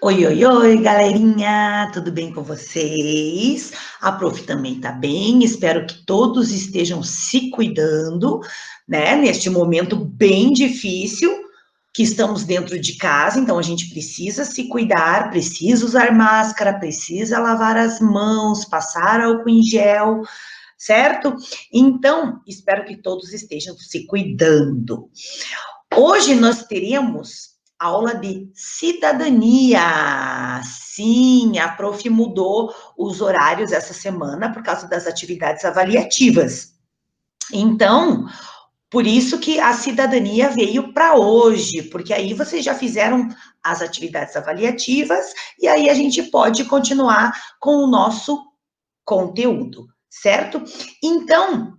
Oi, oi, oi, galerinha, tudo bem com vocês? A prof também tá bem, espero que todos estejam se cuidando, né, neste momento bem difícil, que estamos dentro de casa, então a gente precisa se cuidar, precisa usar máscara, precisa lavar as mãos, passar álcool em gel, certo? Então, espero que todos estejam se cuidando. Hoje nós teremos aula de cidadania. Sim, a prof mudou os horários essa semana por causa das atividades avaliativas. Então, por isso que a cidadania veio para hoje, porque aí vocês já fizeram as atividades avaliativas e aí a gente pode continuar com o nosso conteúdo, certo? Então,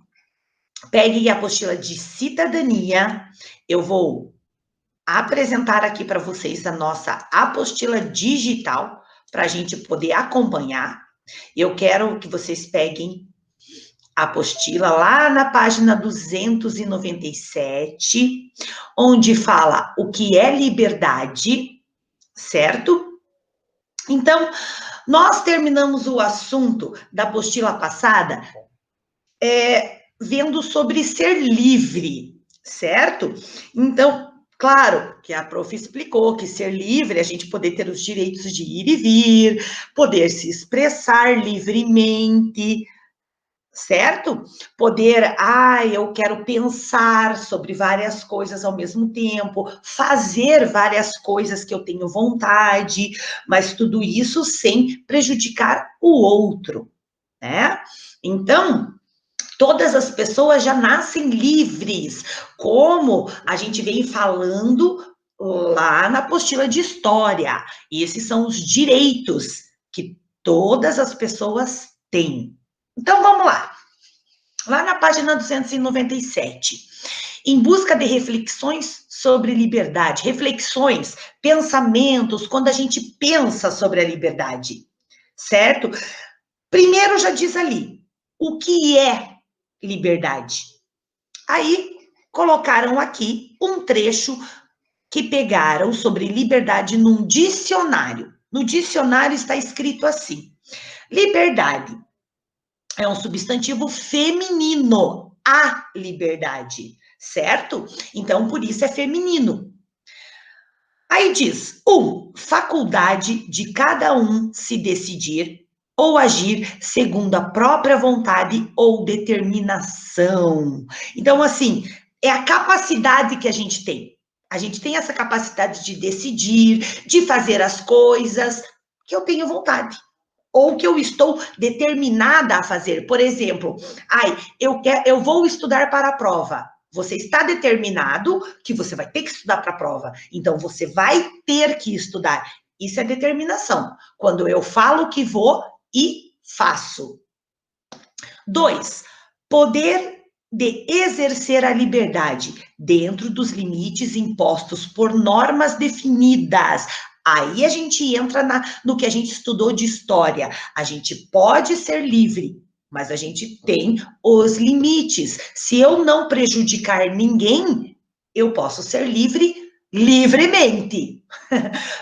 pegue a apostila de cidadania, eu vou apresentar aqui para vocês a nossa apostila digital, para a gente poder acompanhar. Eu quero que vocês peguem a apostila lá na página 297, onde fala o que é liberdade, certo? Então, nós terminamos o assunto da apostila passada vendo sobre ser livre, certo? Então, claro que a prof explicou que ser livre é a gente poder ter os direitos de ir e vir, poder se expressar livremente, certo? Poder, eu quero pensar sobre várias coisas ao mesmo tempo, fazer várias coisas que eu tenho vontade, mas tudo isso sem prejudicar o outro, né? Então, todas as pessoas já nascem livres, como a gente vem falando lá na apostila de história. E esses são os direitos que todas as pessoas têm. Então, vamos lá. Lá na página 297. Em busca de reflexões sobre liberdade. Reflexões, pensamentos, quando a gente pensa sobre a liberdade, certo? Primeiro já diz ali, o que é liberdade? Aí, colocaram aqui um trecho que pegaram sobre liberdade num dicionário. No dicionário está escrito assim, liberdade é um substantivo feminino, a liberdade, certo? Então, por isso é feminino. Aí diz, faculdade de cada um se decidir ou agir segundo a própria vontade ou determinação. Então, assim, é a capacidade que a gente tem. A gente tem essa capacidade de decidir, de fazer as coisas que eu tenho vontade, ou que eu estou determinada a fazer. Por exemplo, eu vou estudar para a prova. Você está determinado que você vai ter que estudar para a prova. Então, você vai ter que estudar. Isso é determinação. Quando eu falo que vou e faço. 2, poder de exercer a liberdade dentro dos limites impostos por normas definidas. Aí a gente entra no que a gente estudou de história. A gente pode ser livre, mas a gente tem os limites. Se eu não prejudicar ninguém, eu posso ser livre livremente.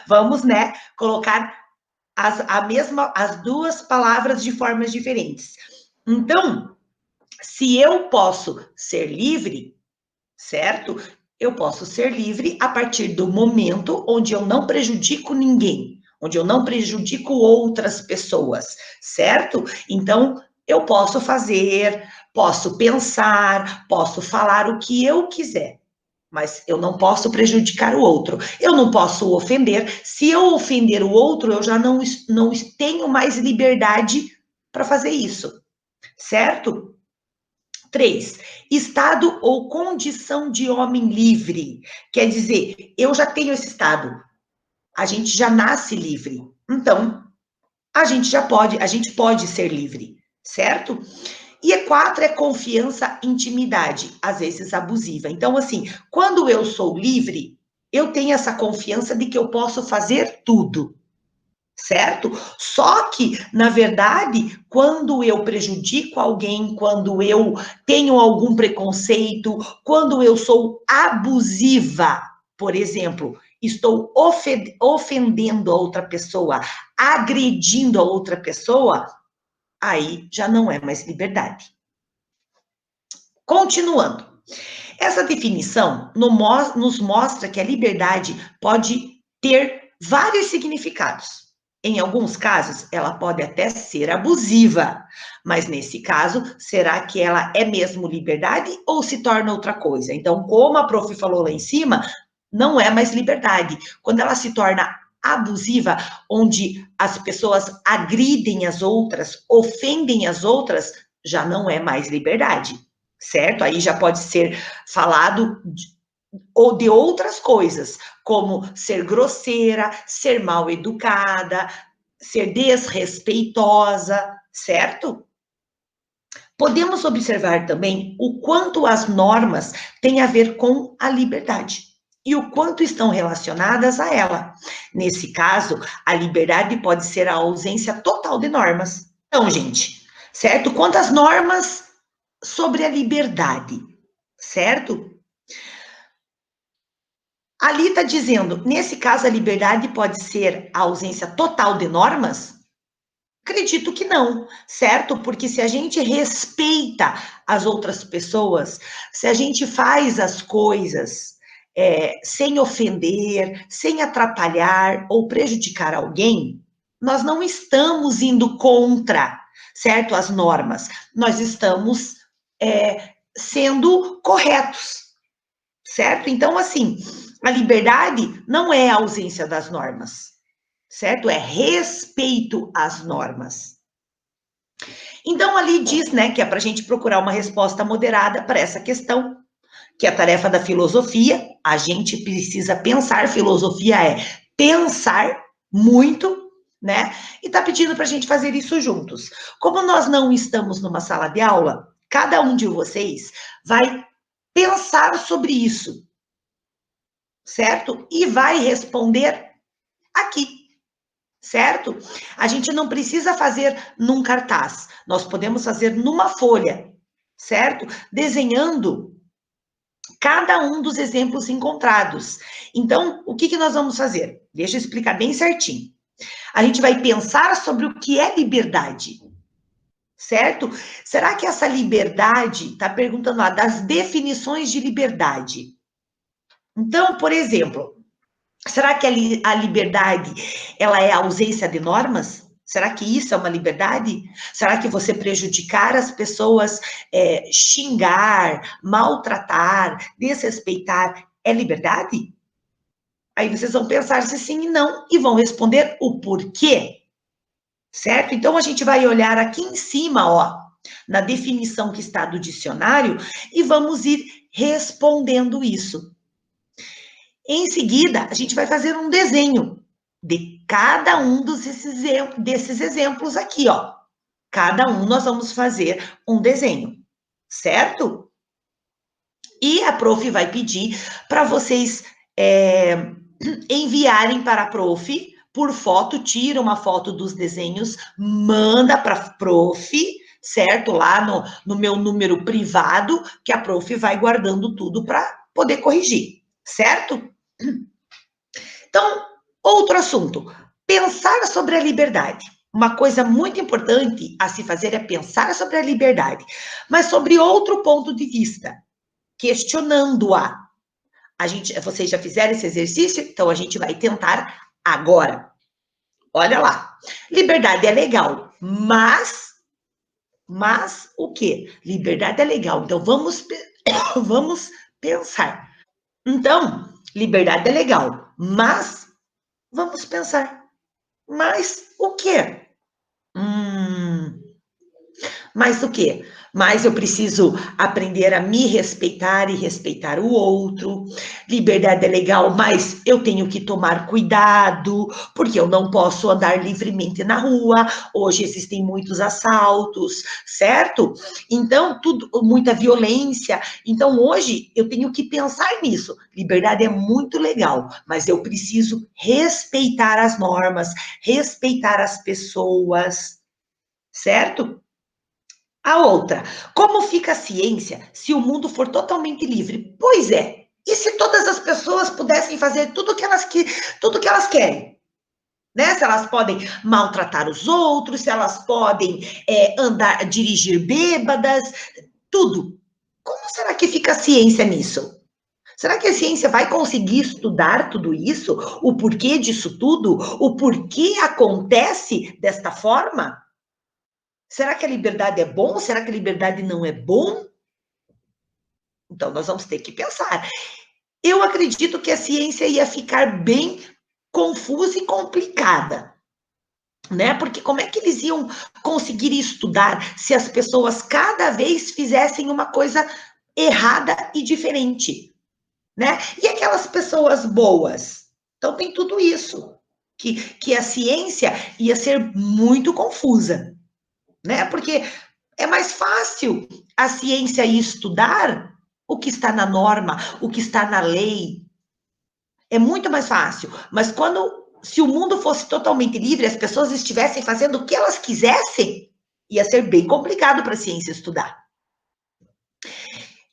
Vamos, né, colocar as duas palavras de formas diferentes. Então, se eu posso ser livre, certo? Eu posso ser livre a partir do momento onde eu não prejudico ninguém, onde eu não prejudico outras pessoas, certo? Então, eu posso fazer, posso pensar, posso falar o que eu quiser, mas eu não posso prejudicar o outro. Eu não posso ofender. Se eu ofender o outro, eu já não tenho mais liberdade para fazer isso, certo? 3, estado ou condição de homem livre. Quer dizer, eu já tenho esse estado. A gente já nasce livre. Então, a gente pode ser livre, certo? E 4 é confiança, intimidade, às vezes abusiva. Então, assim, quando eu sou livre, eu tenho essa confiança de que eu posso fazer tudo, certo? Só que, na verdade, quando eu prejudico alguém, quando eu tenho algum preconceito, quando eu sou abusiva, por exemplo, estou ofendendo a outra pessoa, agredindo a outra pessoa, aí já não é mais liberdade. Continuando. Essa definição nos mostra que a liberdade pode ter vários significados. Em alguns casos, ela pode até ser abusiva, mas nesse caso, será que ela é mesmo liberdade ou se torna outra coisa? Então, como a prof falou lá em cima, não é mais liberdade. Quando ela se torna abusiva, onde as pessoas agridem as outras, ofendem as outras, já não é mais liberdade, certo? Aí já pode ser falado ou de outras coisas, como ser grosseira, ser mal educada, ser desrespeitosa, certo? Podemos observar também o quanto as normas têm a ver com a liberdade e o quanto estão relacionadas a ela. Nesse caso, a liberdade pode ser a ausência total de normas. Então, gente, certo? Quantas normas sobre a liberdade, certo? Ali está dizendo, nesse caso, a liberdade pode ser a ausência total de normas? Acredito que não, certo? Porque se a gente respeita as outras pessoas, se a gente faz as coisas sem ofender, sem atrapalhar ou prejudicar alguém, nós não estamos indo contra, certo? As normas. Nós estamos sendo corretos, certo? Então, assim, a liberdade não é a ausência das normas, certo? É respeito às normas. Então, ali diz, né, que é para a gente procurar uma resposta moderada para essa questão, que é a tarefa da filosofia, a gente precisa pensar, filosofia é pensar muito, né? E tá pedindo para a gente fazer isso juntos. Como nós não estamos numa sala de aula, cada um de vocês vai pensar sobre isso, certo? E vai responder aqui, certo? A gente não precisa fazer num cartaz, nós podemos fazer numa folha, certo? Desenhando cada um dos exemplos encontrados. Então, o que nós vamos fazer? Deixa eu explicar bem certinho. A gente vai pensar sobre o que é liberdade, certo? Será que essa liberdade, está perguntando lá, das definições de liberdade. Então, por exemplo, será que a liberdade, ela é a ausência de normas? Será que isso é uma liberdade? Será que você prejudicar as pessoas, xingar, maltratar, desrespeitar, é liberdade? Aí vocês vão pensar se sim e não, e vão responder o porquê, certo? Então, a gente vai olhar aqui em cima, ó, na definição que está do dicionário, e vamos ir respondendo isso. Em seguida, a gente vai fazer um desenho de cada um desses exemplos aqui, ó. Cada um nós vamos fazer um desenho, certo? E a prof vai pedir para vocês enviarem para a prof por foto, tira uma foto dos desenhos, manda para a prof, certo? Lá no meu número privado, que a prof vai guardando tudo para poder corrigir, certo? Então, outro assunto, pensar sobre a liberdade. Uma coisa muito importante a se fazer é pensar sobre a liberdade, mas sobre outro ponto de vista, questionando-a. Vocês já fizeram esse exercício? Então, a gente vai tentar agora. Olha lá. Liberdade é legal, mas o quê? Liberdade é legal, então vamos pensar. Então, liberdade é legal, mas vamos pensar. Mas o quê? Mais o quê? Mas eu preciso aprender a me respeitar e respeitar o outro. Liberdade é legal, mas eu tenho que tomar cuidado, porque eu não posso andar livremente na rua. Hoje existem muitos assaltos, certo? Então, muita violência. Então, hoje eu tenho que pensar nisso. Liberdade é muito legal, mas eu preciso respeitar as normas, respeitar as pessoas, certo? A outra, como fica a ciência se o mundo for totalmente livre? Pois é, E se todas as pessoas pudessem fazer tudo que elas querem? Né? Se elas podem maltratar os outros, se elas podem dirigir bêbadas, tudo. Como será que fica a ciência nisso? Será que a ciência vai conseguir estudar tudo isso? O porquê disso tudo? O porquê acontece desta forma? Será que a liberdade é bom? Será que a liberdade não é bom? Então, nós vamos ter que pensar. Eu acredito que a ciência ia ficar bem confusa e complicada, né? Porque como é que eles iam conseguir estudar se as pessoas cada vez fizessem uma coisa errada e diferente, né? E aquelas pessoas boas? Então tem tudo isso, que a ciência ia ser muito confusa, né? Porque é mais fácil a ciência ir estudar o que está na norma, o que está na lei. É muito mais fácil. Mas se o mundo fosse totalmente livre, as pessoas estivessem fazendo o que elas quisessem, ia ser bem complicado para a ciência estudar.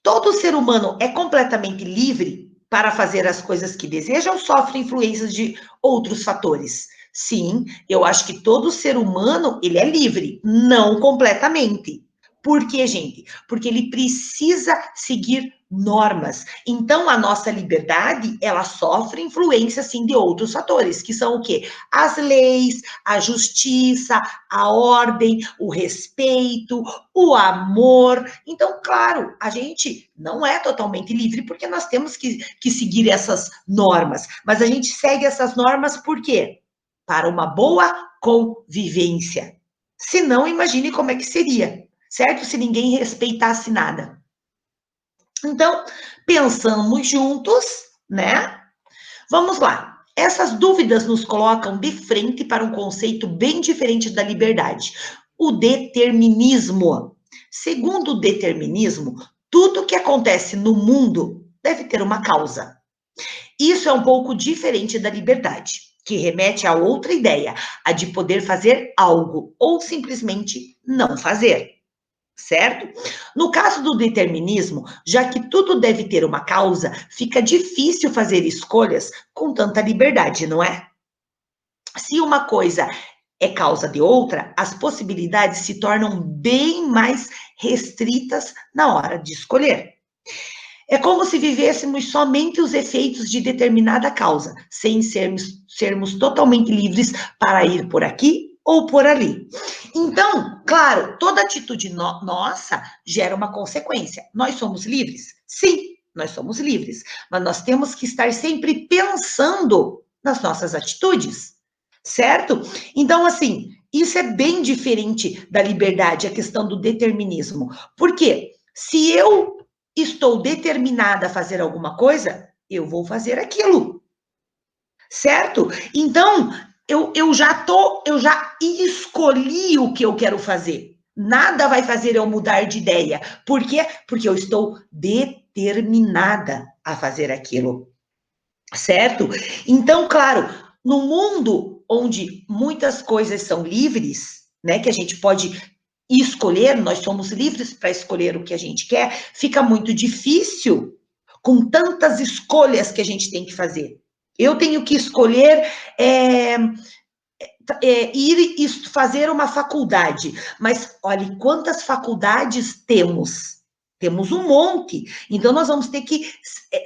Todo ser humano é completamente livre para fazer as coisas que deseja ou sofre influências de outros fatores? Sim, eu acho que todo ser humano, ele é livre, não completamente. Por quê, gente? Porque ele precisa seguir normas. Então, a nossa liberdade, ela sofre influência, sim, de outros fatores, que são o quê? As leis, a justiça, a ordem, o respeito, o amor. Então, claro, a gente não é totalmente livre, porque nós temos que seguir essas normas. Mas a gente segue essas normas por quê? Para uma boa convivência. Se não, imagine como é que seria, certo? Se ninguém respeitasse nada. Então, pensamos juntos, né? Vamos lá. Essas dúvidas nos colocam de frente para um conceito bem diferente da liberdade: o determinismo. Segundo o determinismo, tudo que acontece no mundo deve ter uma causa. Isso é um pouco diferente da liberdade, que remete a outra ideia, a de poder fazer algo ou simplesmente não fazer. Certo? No caso do determinismo, já que tudo deve ter uma causa, fica difícil fazer escolhas com tanta liberdade, não é? Se uma coisa é causa de outra, as possibilidades se tornam bem mais restritas na hora de escolher. É como se vivêssemos somente os efeitos de determinada causa, sem sermos totalmente livres para ir por aqui ou por ali. Então, claro, toda atitude nossa gera uma consequência. Nós somos livres? Sim, nós somos livres, mas nós temos que estar sempre pensando nas nossas atitudes, certo? Então, assim, isso é bem diferente da liberdade, a questão do determinismo. Por quê? Se eu estou determinada a fazer alguma coisa, eu vou fazer aquilo, certo? Então, eu já escolhi o que eu quero fazer. Nada vai fazer eu mudar de ideia. Por quê? Porque eu estou determinada a fazer aquilo, certo? Então, claro, no mundo onde muitas coisas são livres, né, que a gente pode escolher, nós somos livres para escolher o que a gente quer, fica muito difícil com tantas escolhas que a gente tem que fazer. Eu tenho que escolher ir fazer uma faculdade, mas olhe quantas faculdades temos. Temos um monte. Então, nós vamos ter que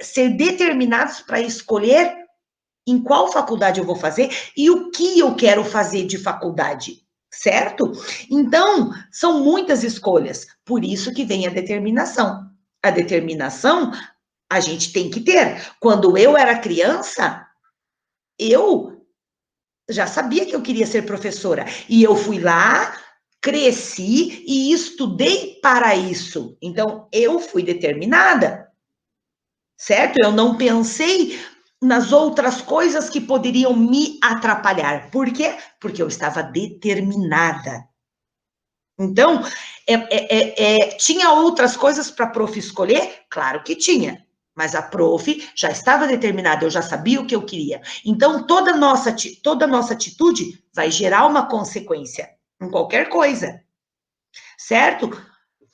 ser determinados para escolher em qual faculdade eu vou fazer e o que eu quero fazer de faculdade, certo? Então, são muitas escolhas, por isso que vem a determinação. A determinação a gente tem que ter. Quando eu era criança, eu já sabia que eu queria ser professora e eu fui lá, cresci e estudei para isso. Então, eu fui determinada, certo? Eu não pensei nas outras coisas que poderiam me atrapalhar. Por quê? Porque eu estava determinada. Então, tinha outras coisas para a prof escolher? Claro que tinha. Mas a prof já estava determinada, eu já sabia o que eu queria. Então, toda nossa atitude vai gerar uma consequência em qualquer coisa. Certo?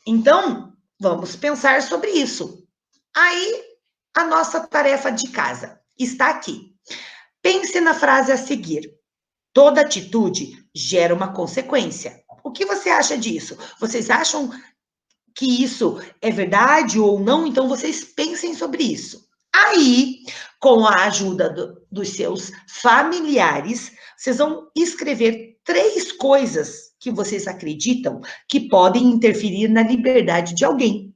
Então, vamos pensar sobre isso. Aí, a nossa tarefa de casa está aqui. Pense na frase a seguir. Toda atitude gera uma consequência. O que você acha disso? Vocês acham que isso é verdade ou não? Então, vocês pensem sobre isso. Aí, com a ajuda dos seus familiares, vocês vão escrever 3 coisas que vocês acreditam que podem interferir na liberdade de alguém,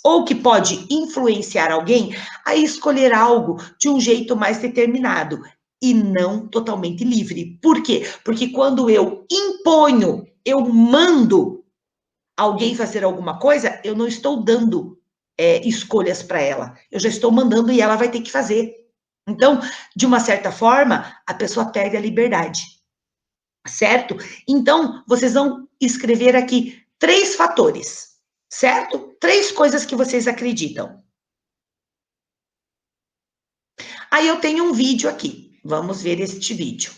ou que pode influenciar alguém a escolher algo de um jeito mais determinado e não totalmente livre. Por quê? Porque quando eu imponho, eu mando alguém fazer alguma coisa, eu não estou dando escolhas para ela. Eu já estou mandando e ela vai ter que fazer. Então, de uma certa forma, a pessoa perde a liberdade, certo? Então, vocês vão escrever aqui 3 fatores, certo? 3 coisas que vocês acreditam. Aí eu tenho um vídeo aqui. Vamos ver este vídeo.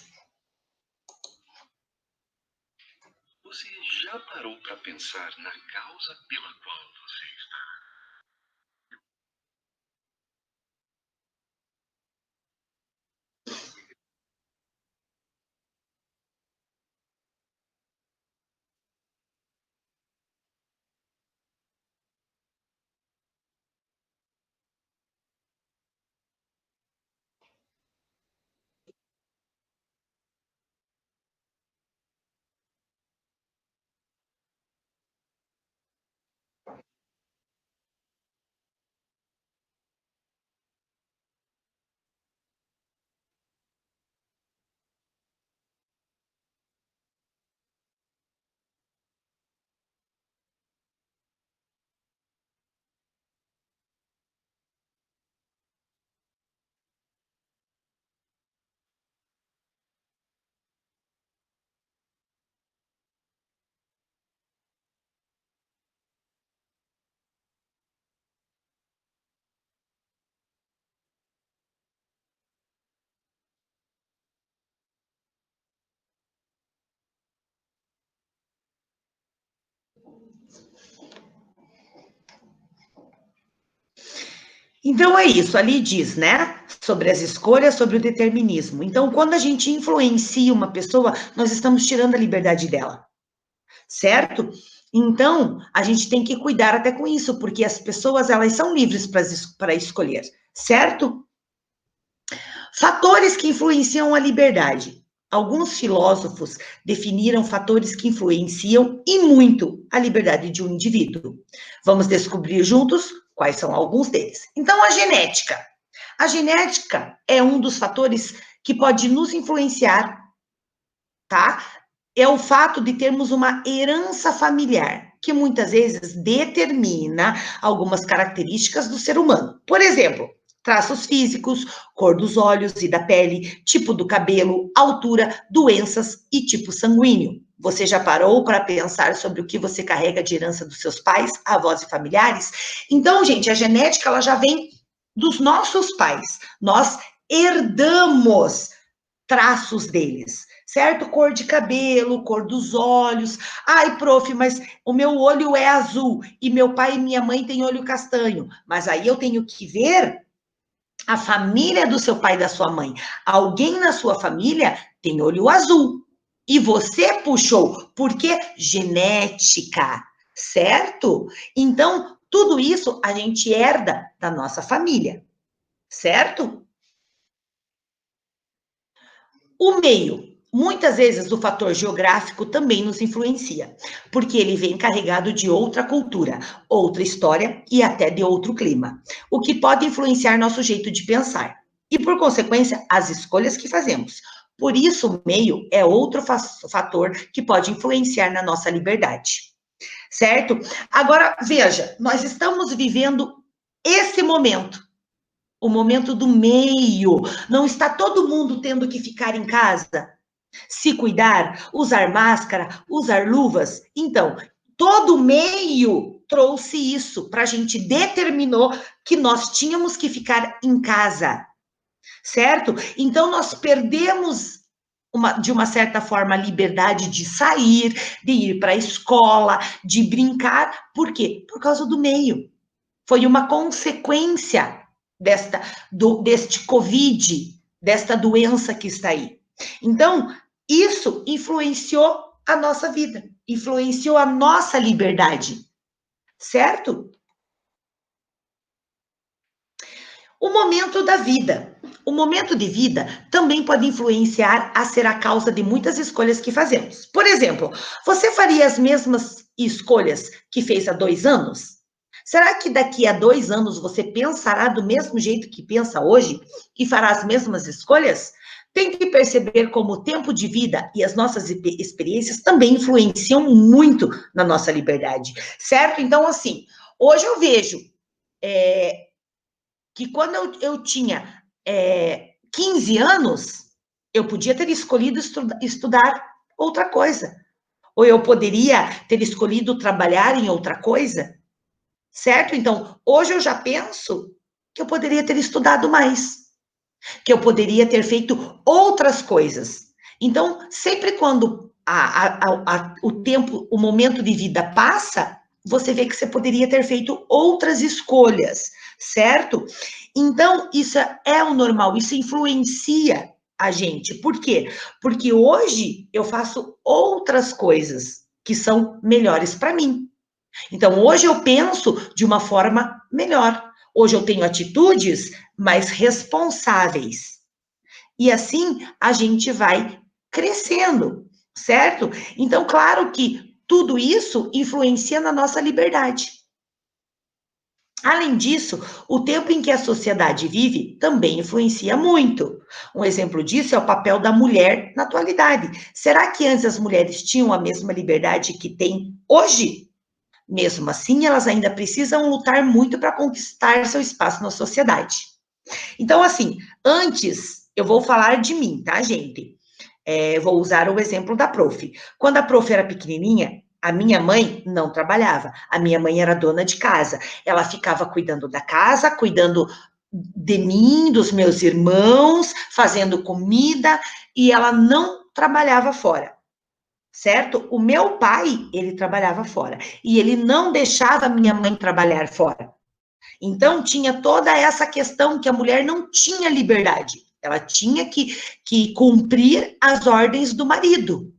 Você já parou para pensar na causa pela qual você está? Então é isso, ali diz, né? Sobre as escolhas, sobre o determinismo. Então, quando a gente influencia uma pessoa, nós estamos tirando a liberdade dela, certo? Então, a gente tem que cuidar até com isso, porque as pessoas, elas são livres para escolher, certo? Fatores que influenciam a liberdade. Alguns filósofos definiram fatores que influenciam e muito a liberdade de um indivíduo. Vamos descobrir juntos quais são alguns deles. Então, a genética. A genética é um dos fatores que pode nos influenciar, tá? É o fato de termos uma herança familiar, que muitas vezes determina algumas características do ser humano. Por exemplo, traços físicos, cor dos olhos e da pele, tipo do cabelo, altura, doenças e tipo sanguíneo. Você já parou para pensar sobre o que você carrega de herança dos seus pais, avós e familiares? Então, gente, a genética ela já vem dos nossos pais. Nós herdamos traços deles, certo? Cor de cabelo, cor dos olhos. Ai, prof, mas o meu olho é azul e meu pai e minha mãe têm olho castanho. Mas aí eu tenho que ver a família do seu pai e da sua mãe. Alguém na sua família tem olho azul. E você puxou, porque genética, certo? Então, tudo isso a gente herda da nossa família, certo? O meio. Muitas vezes o fator geográfico também nos influencia, porque ele vem carregado de outra cultura, outra história e até de outro clima, o que pode influenciar nosso jeito de pensar e, por consequência, as escolhas que fazemos. Por isso, o meio é outro fator que pode influenciar na nossa liberdade, certo? Agora, veja, nós estamos vivendo esse momento, o momento do meio. Não está todo mundo tendo que ficar em casa, se cuidar, usar máscara, usar luvas. Então, todo meio trouxe isso para a gente determinou que nós tínhamos que ficar em casa, certo? Então, nós perdemos de uma certa forma, a liberdade de sair, de ir para a escola, de brincar. Por quê? Por causa do meio. Foi uma consequência deste Covid, desta doença que está aí. Então, isso influenciou a nossa vida, influenciou a nossa liberdade, certo? O momento da vida. O momento de vida também pode influenciar a ser a causa de muitas escolhas que fazemos. Por exemplo, você faria as mesmas escolhas que fez há 2 anos? Será que daqui a 2 anos você pensará do mesmo jeito que pensa hoje e fará as mesmas escolhas? Tente perceber como o tempo de vida e as nossas experiências também influenciam muito na nossa liberdade, certo? Então, assim, hoje eu vejo que quando eu tinha 15 anos, eu podia ter escolhido estudar outra coisa. Ou eu poderia ter escolhido trabalhar em outra coisa, certo? Então, hoje eu já penso que eu poderia ter estudado mais, que eu poderia ter feito outras coisas. Então, sempre quando o tempo, o momento de vida passa, você vê que você poderia ter feito outras escolhas, certo? Então, isso é o normal, isso influencia a gente. Por quê? Porque hoje eu faço outras coisas que são melhores para mim. Então, hoje eu penso de uma forma melhor. Hoje eu tenho atitudes mais responsáveis. E assim a gente vai crescendo, certo? Então, claro que tudo isso influencia na nossa liberdade. Além disso, o tempo em que a sociedade vive também influencia muito. Um exemplo disso é o papel da mulher na atualidade. Será que antes as mulheres tinham a mesma liberdade que têm hoje? Mesmo assim, elas ainda precisam lutar muito para conquistar seu espaço na sociedade. Então, assim, antes, eu vou falar de mim, tá, gente? Vou usar o exemplo da prof. Quando a prof era pequenininha, a minha mãe não trabalhava. A minha mãe era dona de casa. Ela ficava cuidando da casa, cuidando de mim, dos meus irmãos, fazendo comida, e ela não trabalhava fora, certo? O meu pai, ele trabalhava fora. E ele não deixava a minha mãe trabalhar fora. Então, tinha toda essa questão que a mulher não tinha liberdade. Ela tinha que cumprir as ordens do marido.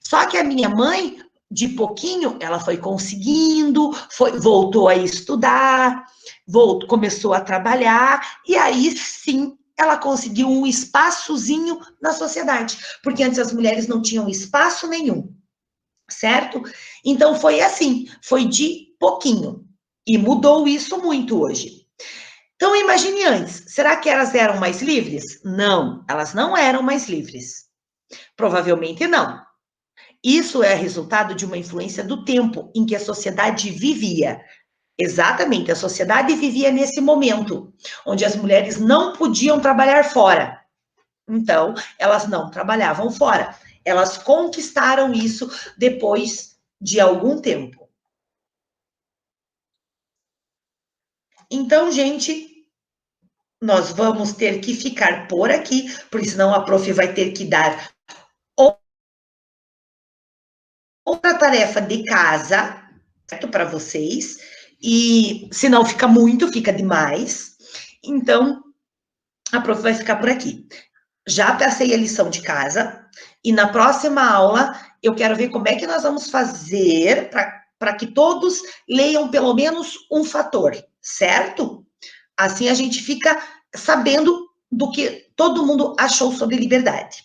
Só que a minha mãe, de pouquinho, ela foi conseguindo, voltou a estudar, começou a trabalhar, e aí sim ela conseguiu um espaçozinho na sociedade. Porque antes as mulheres não tinham espaço nenhum, certo? Então foi assim, foi de pouquinho. E mudou isso muito hoje. Então, imagine antes, será que elas eram mais livres? Não, elas não eram mais livres. Provavelmente não. Isso é resultado de uma influência do tempo em que a sociedade vivia. Exatamente, a sociedade vivia nesse momento, onde as mulheres não podiam trabalhar fora. Então, elas não trabalhavam fora. Elas conquistaram isso depois de algum tempo. Então, gente, nós vamos ter que ficar por aqui, porque senão a prof vai ter que dar outra tarefa de casa, certo? Para vocês. E se não fica muito, fica demais. Então, a prof vai ficar por aqui. Já passei a lição de casa. E na próxima aula, eu quero ver como é que nós vamos fazer para que todos leiam pelo menos um fator, certo? Assim a gente fica sabendo do que todo mundo achou sobre liberdade.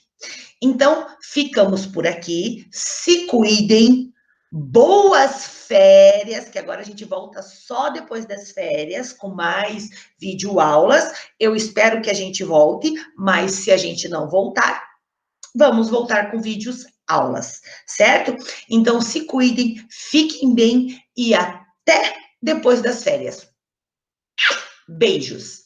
Então, ficamos por aqui. Se cuidem. Boas férias, que agora a gente volta só depois das férias, com mais videoaulas. Eu espero que a gente volte, mas se a gente não voltar, vamos voltar com vídeos aulas, certo? Então, se cuidem, fiquem bem e até depois das férias. Beijos!